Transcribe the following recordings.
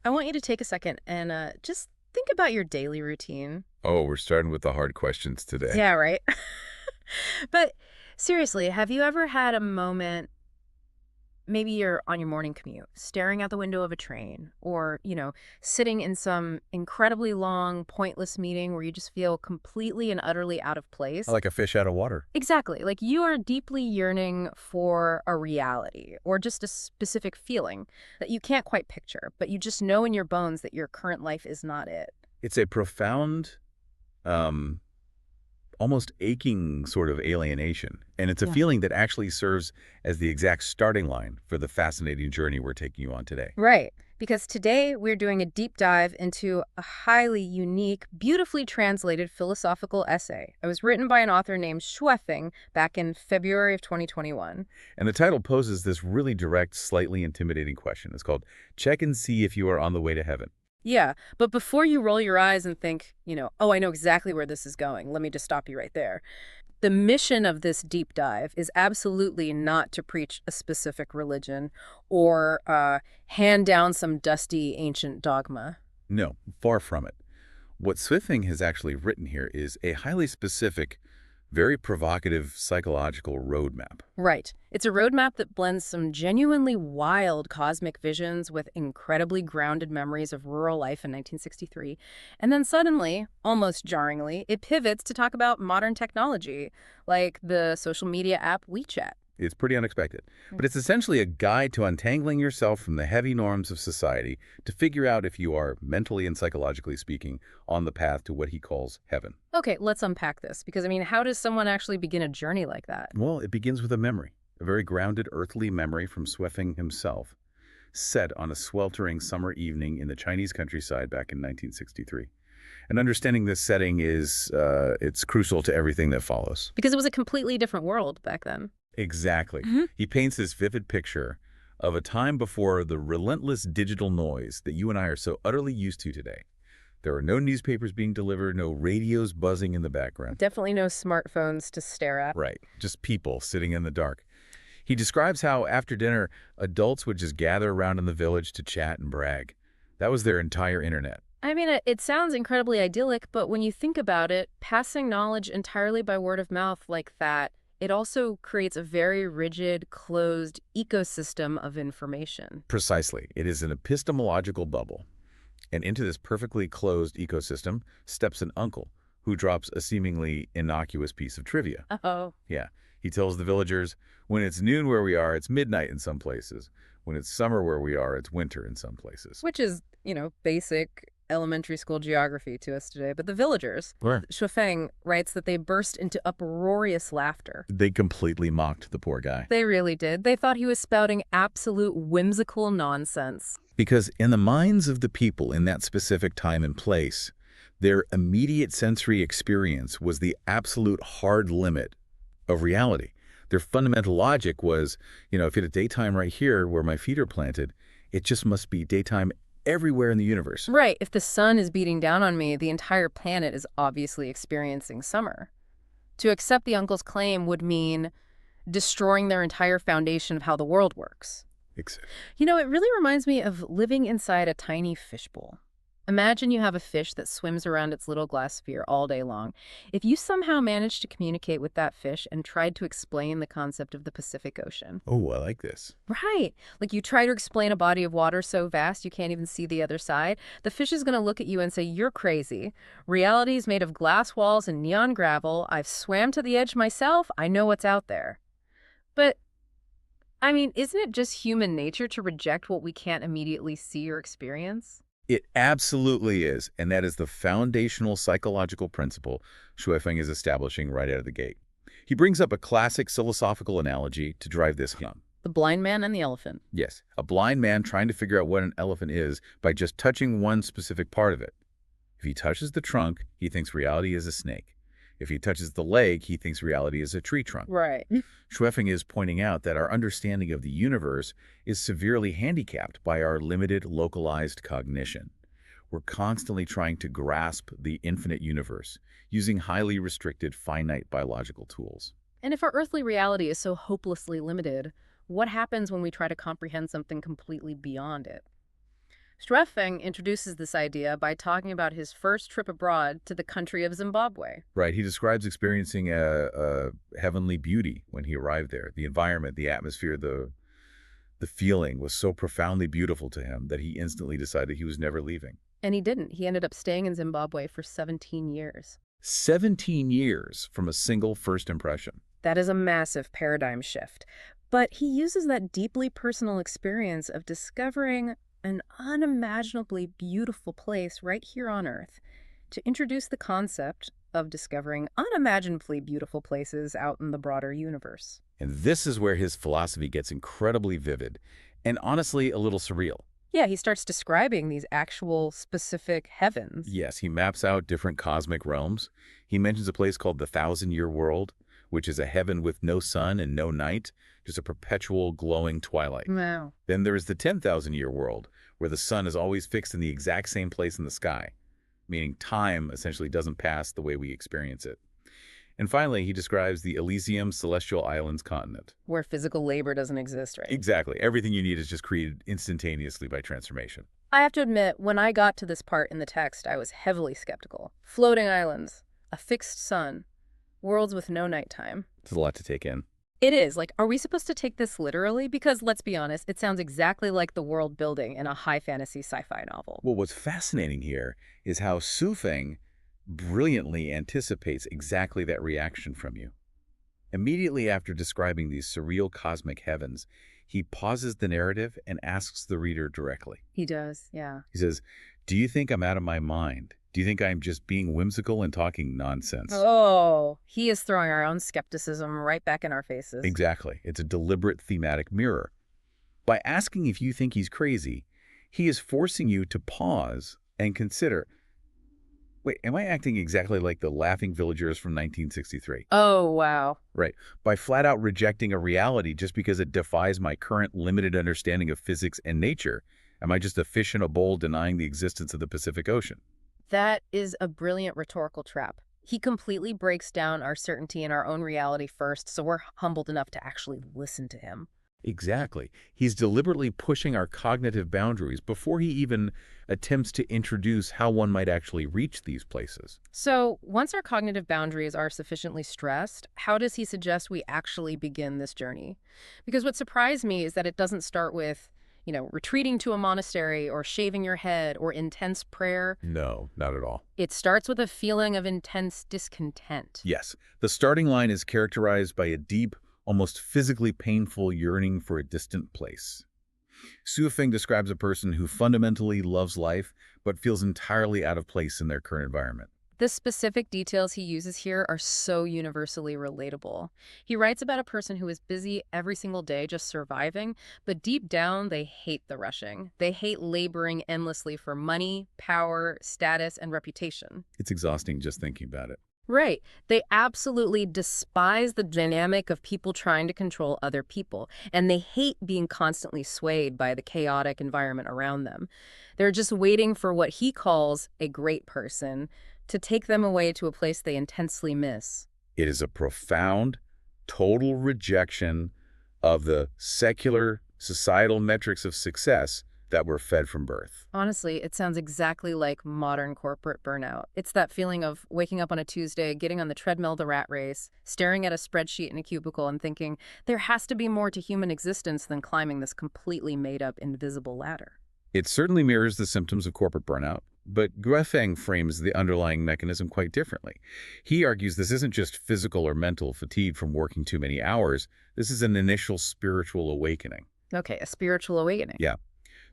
I want you to take a second and just think about your daily routine. Oh, we're starting with the hard questions today. Yeah, right? But seriously, have you ever had a moment, maybe you're on your morning commute, staring out the window of a train, or, sitting in some incredibly long, pointless meeting where you just feel completely and utterly out of place? Like a fish out of water. Exactly. Like you are deeply yearning for a reality or just a specific feeling that you can't quite picture, but you just know in your bones that your current life is not it. It's a profound, um, almost aching sort of alienation. And it's a Yeah. feeling that actually serves as the exact starting line for the fascinating journey we're taking you on today. Right. Because today we're doing a deep dive into a highly unique, beautifully translated philosophical essay. It was written by an author named Shuefeng back in February of 2021. And the title poses this really direct, slightly intimidating question. It's called Check and See If You Are on the Way to Heaven. Yeah, but before you roll your eyes and think, oh, I know exactly where this is going, let me just stop you right there. The mission of this deep dive is absolutely not to preach a specific religion or hand down some dusty ancient dogma. No, far from it. What Swifting has actually written here is a highly specific, very provocative psychological roadmap. Right. It's a roadmap that blends some genuinely wild cosmic visions with incredibly grounded memories of rural life in 1963. And then suddenly, almost jarringly, it pivots to talk about modern technology, like the social media app WeChat. It's pretty unexpected, but it's essentially a guide to untangling yourself from the heavy norms of society to figure out if you are, mentally and psychologically speaking, on the path to what he calls heaven. Okay, let's unpack this, because how does someone actually begin a journey like that? Well, it begins with a memory, a very grounded earthly memory from Swefeng himself, set on a sweltering summer evening in the Chinese countryside back in 1963. And understanding this setting is, it's crucial to everything that follows. Because it was a completely different world back then. Exactly. He paints this vivid picture of a time before the relentless digital noise that you and I are so utterly used to today. There are no newspapers being delivered, no radios buzzing in the background. Definitely no smartphones to stare at. Right, just people sitting in the dark. He describes how, after dinner, adults would just gather around in the village to chat and brag. That was their entire internet. It sounds incredibly idyllic, but when you think about it, passing knowledge entirely by word of mouth like that, it also creates a very rigid, closed ecosystem of information. Precisely. It is an epistemological bubble. And into this perfectly closed ecosystem steps an uncle who drops a seemingly innocuous piece of trivia. Oh. Yeah. He tells the villagers, when it's noon where we are, it's midnight in some places. When it's summer where we are, it's winter in some places. Which is, basic elementary school geography to us today. But the villagers, Right. Shuofeng writes that they burst into uproarious laughter. They completely mocked the poor guy. They really did. They thought he was spouting absolute whimsical nonsense. Because in the minds of the people in that specific time and place, their immediate sensory experience was the absolute hard limit of reality. Their fundamental logic was, if it's daytime right here where my feet are planted, it just must be daytime everywhere in the universe. Right. If the sun is beating down on me, the entire planet is obviously experiencing summer. To accept the uncle's claim would mean destroying their entire foundation of how the world works. Ex- It really reminds me of living inside a tiny fishbowl. Imagine you have a fish that swims around its little glass sphere all day long. If you somehow managed to communicate with that fish and tried to explain the concept of the Pacific Ocean. Oh, I like this. Right. Like you try to explain a body of water so vast you can't even see the other side, the fish is going to look at you and say, you're crazy. Reality is made of glass walls and neon gravel. I've swam to the edge myself. I know what's out there. But isn't it just human nature to reject what we can't immediately see or experience? It absolutely is, and that is the foundational psychological principle Shuefeng is establishing right out of the gate. He brings up a classic philosophical analogy to drive this home. The blind man and the elephant. Yes, a blind man trying to figure out what an elephant is by just touching one specific part of it. If he touches the trunk, he thinks reality is a snake. If he touches the leg, he thinks reality is a tree trunk. Right. Shuefeng is pointing out that our understanding of the universe is severely handicapped by our limited, localized cognition. We're constantly trying to grasp the infinite universe using highly restricted, finite biological tools. And if our earthly reality is so hopelessly limited, what happens when we try to comprehend something completely beyond it? Strueffing introduces this idea by talking about his first trip abroad to the country of Zimbabwe. Right. He describes experiencing a heavenly beauty when he arrived there. The environment, the atmosphere, the feeling was so profoundly beautiful to him that he instantly decided he was never leaving. And he didn't. He ended up staying in Zimbabwe for 17 years. 17 years from a single first impression. That is a massive paradigm shift. But he uses that deeply personal experience of discovering an unimaginably beautiful place right here on Earth to introduce the concept of discovering unimaginably beautiful places out in the broader universe. And this is where his philosophy gets incredibly vivid and honestly a little surreal. Yeah, he starts describing these actual specific heavens. Yes, he maps out different cosmic realms. He mentions a place called the Thousand-Year World, which is a heaven with no sun and no night, just a perpetual glowing twilight. Wow. Then there is the 10,000-year world, where the sun is always fixed in the exact same place in the sky, meaning time essentially doesn't pass the way we experience it. And finally, he describes the Elysium Celestial Islands continent. Where physical labor doesn't exist, right? Exactly. Everything you need is just created instantaneously by transformation. I have to admit, when I got to this part in the text, I was heavily skeptical. Floating islands, a fixed sun, worlds with no nighttime. It's a lot to take in. It is. Like, are we supposed to take this literally? Because, let's be honest, it sounds exactly like the world building in a high fantasy sci-fi novel. Well, what's fascinating here is how Su Feng brilliantly anticipates exactly that reaction from you. Immediately after describing these surreal cosmic heavens, he pauses the narrative and asks the reader directly. He does, yeah. He says, "Do you think I'm out of my mind? Do you think I'm just being whimsical and talking nonsense?" Oh, he is throwing our own skepticism right back in our faces. Exactly. It's a deliberate thematic mirror. By asking if you think he's crazy, he is forcing you to pause and consider, wait, am I acting exactly like the laughing villagers from 1963? Oh, wow. Right. By flat out rejecting a reality just because it defies my current limited understanding of physics and nature, am I just a fish in a bowl denying the existence of the Pacific Ocean? That is a brilliant rhetorical trap. He completely breaks down our certainty in our own reality first, so we're humbled enough to actually listen to him. Exactly. He's deliberately pushing our cognitive boundaries before he even attempts to introduce how one might actually reach these places. So, once our cognitive boundaries are sufficiently stressed, how does he suggest we actually begin this journey? Because what surprised me is that it doesn't start with, retreating to a monastery or shaving your head or intense prayer. No, not at all. It starts with a feeling of intense discontent. Yes, the starting line is characterized by a deep, almost physically painful yearning for a distant place. Su Feng describes a person who fundamentally loves life but feels entirely out of place in their current environment. The specific details he uses here are so universally relatable. He writes about a person who is busy every single day just surviving, but deep down they hate the rushing. They hate laboring endlessly for money, power, status, and reputation. It's exhausting just thinking about it. Right. They absolutely despise the dynamic of people trying to control other people, and they hate being constantly swayed by the chaotic environment around them. They're just waiting for what he calls a great person to take them away to a place they intensely miss. It is a profound, total rejection of the secular, societal metrics of success that were fed from birth. Honestly, it sounds exactly like modern corporate burnout. It's that feeling of waking up on a Tuesday, getting on the treadmill of the rat race, staring at a spreadsheet in a cubicle and thinking, there has to be more to human existence than climbing this completely made-up invisible ladder. It certainly mirrors the symptoms of corporate burnout, but Guifeng frames the underlying mechanism quite differently. He argues this isn't just physical or mental fatigue from working too many hours. This is an initial spiritual awakening. Okay, a spiritual awakening. Yeah.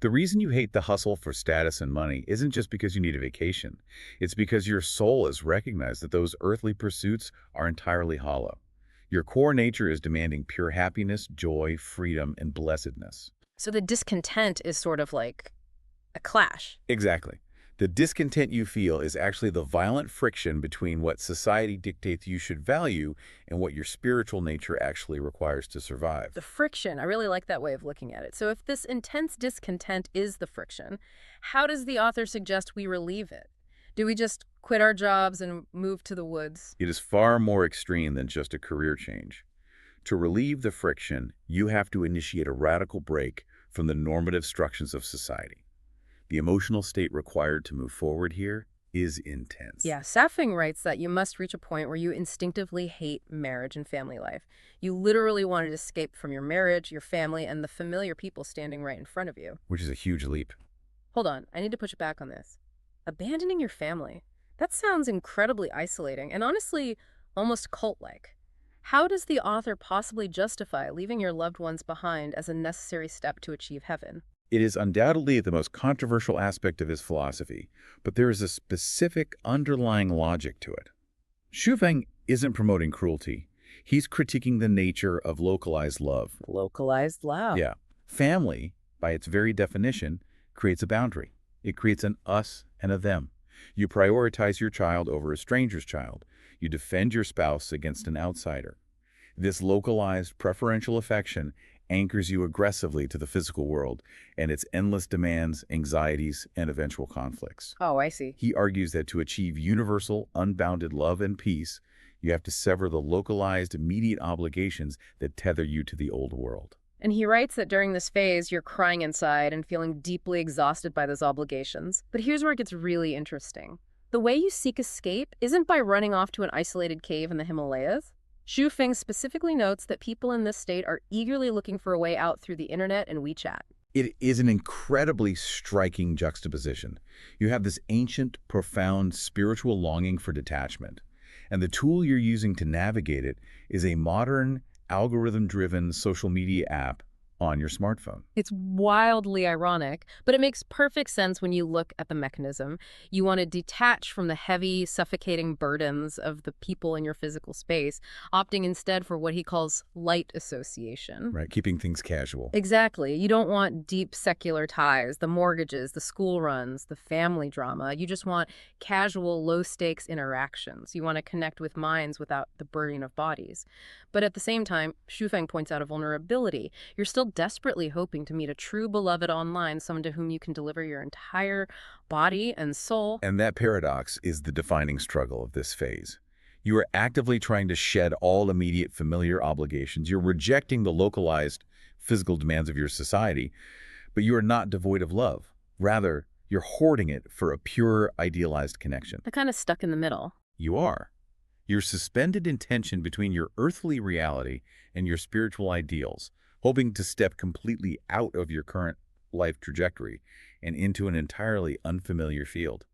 The reason you hate the hustle for status and money isn't just because you need a vacation. It's because your soul has recognized that those earthly pursuits are entirely hollow. Your core nature is demanding pure happiness, joy, freedom, and blessedness. So the discontent is sort of like a clash. Exactly. The discontent you feel is actually the violent friction between what society dictates you should value and what your spiritual nature actually requires to survive. The friction, I really like that way of looking at it. So if this intense discontent is the friction, how does the author suggest we relieve it? Do we just quit our jobs and move to the woods? It is far more extreme than just a career change. To relieve the friction, you have to initiate a radical break from the normative structures of society. The emotional state required to move forward here is intense. Yeah, Safing writes that you must reach a point where you instinctively hate marriage and family life. You literally want to escape from your marriage, your family, and the familiar people standing right in front of you. Which is a huge leap. Hold on, I need to push back on this. Abandoning your family. That sounds incredibly isolating and honestly almost cult-like. How does the author possibly justify leaving your loved ones behind as a necessary step to achieve heaven? It is undoubtedly the most controversial aspect of his philosophy, but there is a specific underlying logic to it. Xu isn't promoting cruelty. He's critiquing the nature of localized love. Localized love. Yeah. Family, by its very definition, creates a boundary. It creates an us and a them. You prioritize your child over a stranger's child. You defend your spouse against an outsider. This localized, preferential affection anchors you aggressively to the physical world and its endless demands, anxieties, and eventual conflicts. Oh, I see. He argues that to achieve universal, unbounded love and peace, you have to sever the localized, immediate obligations that tether you to the old world. And he writes that during this phase, you're crying inside and feeling deeply exhausted by those obligations. But here's where it gets really interesting. The way you seek escape isn't by running off to an isolated cave in the Himalayas. Xu Feng specifically notes that people in this state are eagerly looking for a way out through the internet and WeChat. It is an incredibly striking juxtaposition. You have this ancient, profound spiritual longing for detachment, and the tool you're using to navigate it is a modern, algorithm-driven social media app on your smartphone. It's wildly ironic, but it makes perfect sense when you look at the mechanism. You want to detach from the heavy, suffocating burdens of the people in your physical space, opting instead for what he calls light association. Right, keeping things casual. Exactly. You don't want deep secular ties, the mortgages, the school runs, the family drama. You just want casual, low-stakes interactions. You want to connect with minds without the burden of bodies. But at the same time, Xu Feng points out a vulnerability. You're still desperately hoping to meet a true beloved online, someone to whom you can deliver your entire body and soul. And that paradox is the defining struggle of this phase. You are actively trying to shed all immediate familiar obligations. You're rejecting the localized physical demands of your society, but you are not devoid of love. Rather, you're hoarding it for a pure, idealized connection. They're kind of stuck in the middle. You are. You're suspended in tension between your earthly reality and your spiritual ideals, hoping to step completely out of your current life trajectory and into an entirely unfamiliar field.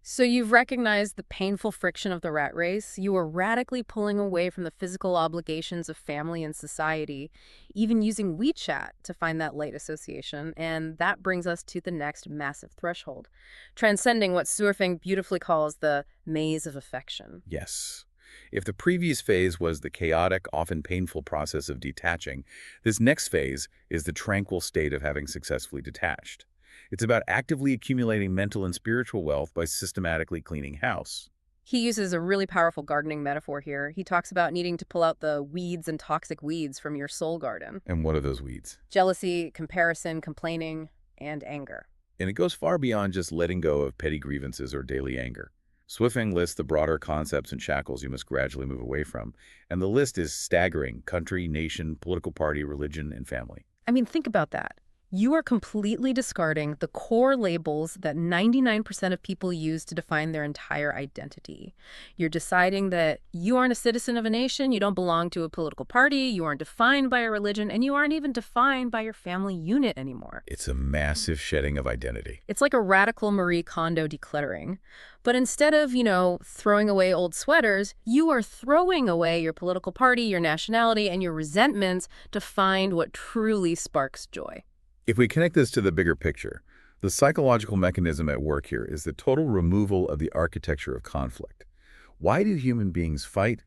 So you've recognized the painful friction of the rat race. You are radically pulling away from the physical obligations of family and society, even using WeChat to find that light association. And that brings us to the next massive threshold, transcending what Xu Feng beautifully calls the maze of affection. Yes. If the previous phase was the chaotic, often painful process of detaching, this next phase is the tranquil state of having successfully detached. It's about actively accumulating mental and spiritual wealth by systematically cleaning house. He uses a really powerful gardening metaphor here. He talks about needing to pull out the weeds and toxic weeds from your soul garden. And what are those weeds? Jealousy, comparison, complaining, and anger. And it goes far beyond just letting go of petty grievances or daily anger. Xu lists the broader concepts and shackles you must gradually move away from, and the list is staggering: country, nation, political party, religion, and family. I mean, think about that. You are completely discarding the core labels that 99% of people use to define their entire identity. You're deciding that you aren't a citizen of a nation, you don't belong to a political party, you aren't defined by a religion, and you aren't even defined by your family unit anymore. It's a massive shedding of identity. It's like a radical Marie Kondo decluttering. But instead of, throwing away old sweaters, you are throwing away your political party, your nationality, and your resentments to find what truly sparks joy. If we connect this to the bigger picture, the psychological mechanism at work here is the total removal of the architecture of conflict. Why do human beings fight?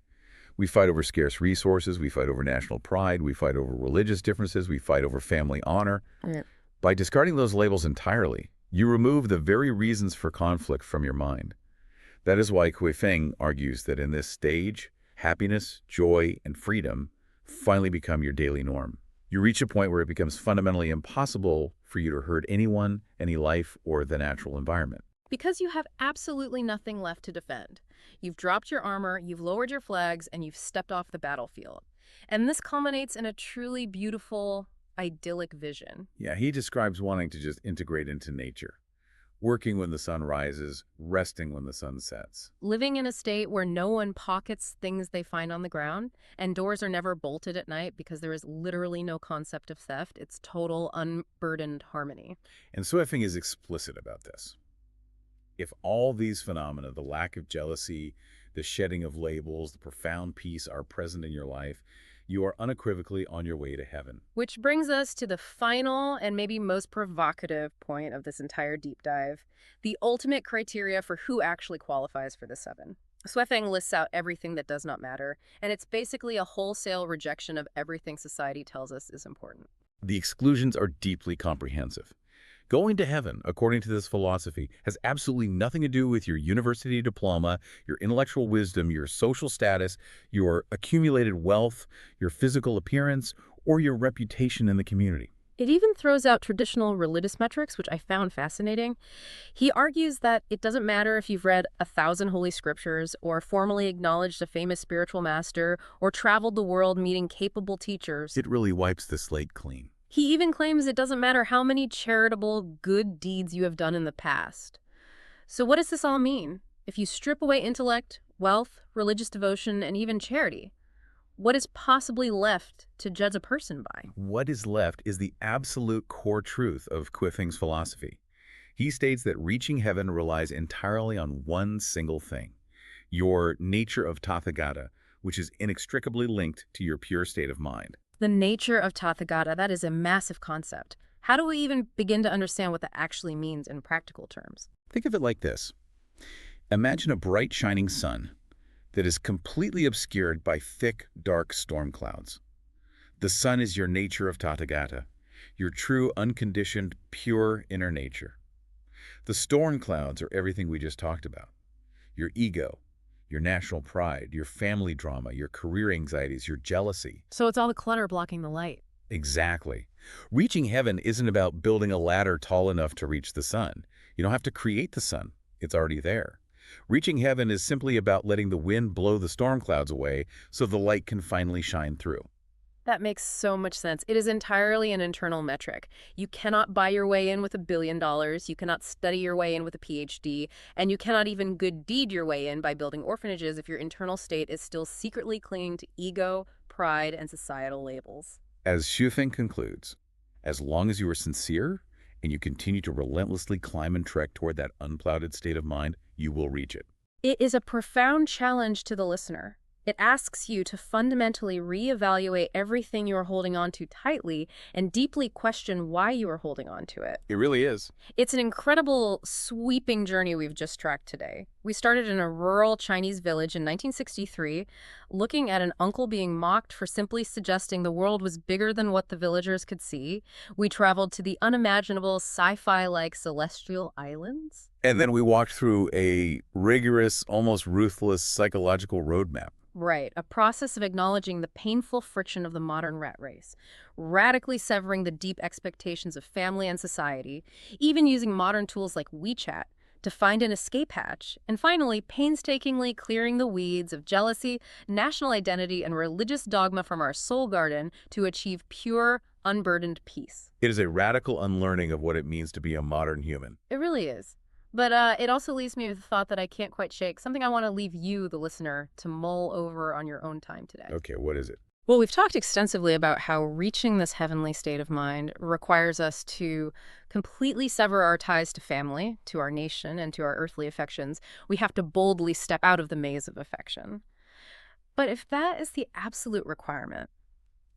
We fight over scarce resources, we fight over national pride, we fight over religious differences, we fight over family honor. Yeah. By discarding those labels entirely, you remove the very reasons for conflict from your mind. That is why Xu Feng argues that in this stage, happiness, joy, and freedom finally become your daily norm. You reach a point where it becomes fundamentally impossible for you to hurt anyone, any life, or the natural environment. Because you have absolutely nothing left to defend. You've dropped your armor, you've lowered your flags, and you've stepped off the battlefield. And this culminates in a truly beautiful, idyllic vision. Yeah, he describes wanting to just integrate into nature. Working when the sun rises, resting when the sun sets. Living in a state where no one pockets things they find on the ground, and doors are never bolted at night because there is literally no concept of theft. It's total unburdened harmony. And Swifting is explicit about this. If all these phenomena, the lack of jealousy, the shedding of labels, the profound peace are present in your life, you are unequivocally on your way to heaven. Which brings us to the final and maybe most provocative point of this entire deep dive, the ultimate criteria for who actually qualifies for the seven. Swefeng lists out everything that does not matter, and it's basically a wholesale rejection of everything society tells us is important. The exclusions are deeply comprehensive. Going to heaven, according to this philosophy, has absolutely nothing to do with your university diploma, your intellectual wisdom, your social status, your accumulated wealth, your physical appearance, or your reputation in the community. It even throws out traditional religious metrics, which I found fascinating. He argues that it doesn't matter if you've read 1,000 holy scriptures, or formally acknowledged a famous spiritual master, or traveled the world meeting capable teachers. It really wipes the slate clean. He even claims it doesn't matter how many charitable good deeds you have done in the past. So what does this all mean? If you strip away intellect, wealth, religious devotion, and even charity, what is possibly left to judge a person by? What is left is the absolute core truth of Quifeng's philosophy. He states that reaching heaven relies entirely on one single thing, your nature of Tathagata, which is inextricably linked to your pure state of mind. The nature of Tathagata, that is a massive concept. How do we even begin to understand what that actually means in practical terms? Think of it like this. Imagine a bright, shining sun that is completely obscured by thick, dark storm clouds. The sun is your nature of Tathagata, your true, unconditioned, pure inner nature. The storm clouds are everything we just talked about. Your ego, your national pride, your family drama, your career anxieties, your jealousy. So it's all the clutter blocking the light. Exactly. Reaching heaven isn't about building a ladder tall enough to reach the sun. You don't have to create the sun. It's already there. Reaching heaven is simply about letting the wind blow the storm clouds away so the light can finally shine through. That makes so much sense. It is entirely an internal metric. You cannot buy your way in with $1 billion, you cannot study your way in with a PhD, and you cannot even good deed your way in by building orphanages if your internal state is still secretly clinging to ego, pride, and societal labels. As Xufeng concludes, as long as you are sincere and you continue to relentlessly climb and trek toward that unclouded state of mind, you will reach it. It is a profound challenge to the listener. It asks you to fundamentally reevaluate everything you are holding on to tightly and deeply question why you are holding on to it. It really is. It's an incredible, sweeping journey we've just tracked today. We started in a rural Chinese village in 1963, looking at an uncle being mocked for simply suggesting the world was bigger than what the villagers could see. We traveled to the unimaginable sci-fi-like celestial islands. And then we walked through a rigorous, almost ruthless psychological roadmap. Right, a process of acknowledging the painful friction of the modern rat race, radically severing the deep expectations of family and society, even using modern tools like WeChat to find an escape hatch, and finally, painstakingly clearing the weeds of jealousy, national identity, and religious dogma from our soul garden to achieve pure, unburdened peace. It is a radical unlearning of what it means to be a modern human. It really is. But it also leaves me with a thought that I can't quite shake, something I want to leave you, the listener, to mull over on your own time today. Okay, what is it? Well, we've talked extensively about how reaching this heavenly state of mind requires us to completely sever our ties to family, to our nation, and to our earthly affections. We have to boldly step out of the maze of affection. But if that is the absolute requirement,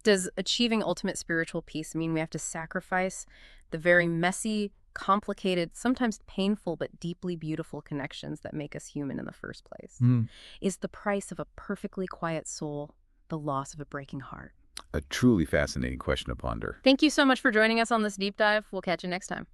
does achieving ultimate spiritual peace mean we have to sacrifice the very messy, complicated, sometimes painful, but deeply beautiful connections that make us human in the first place? Is the price of a perfectly quiet soul the loss of a breaking heart? A truly fascinating question to ponder. Thank you so much for joining us on this deep dive. We'll catch you next time.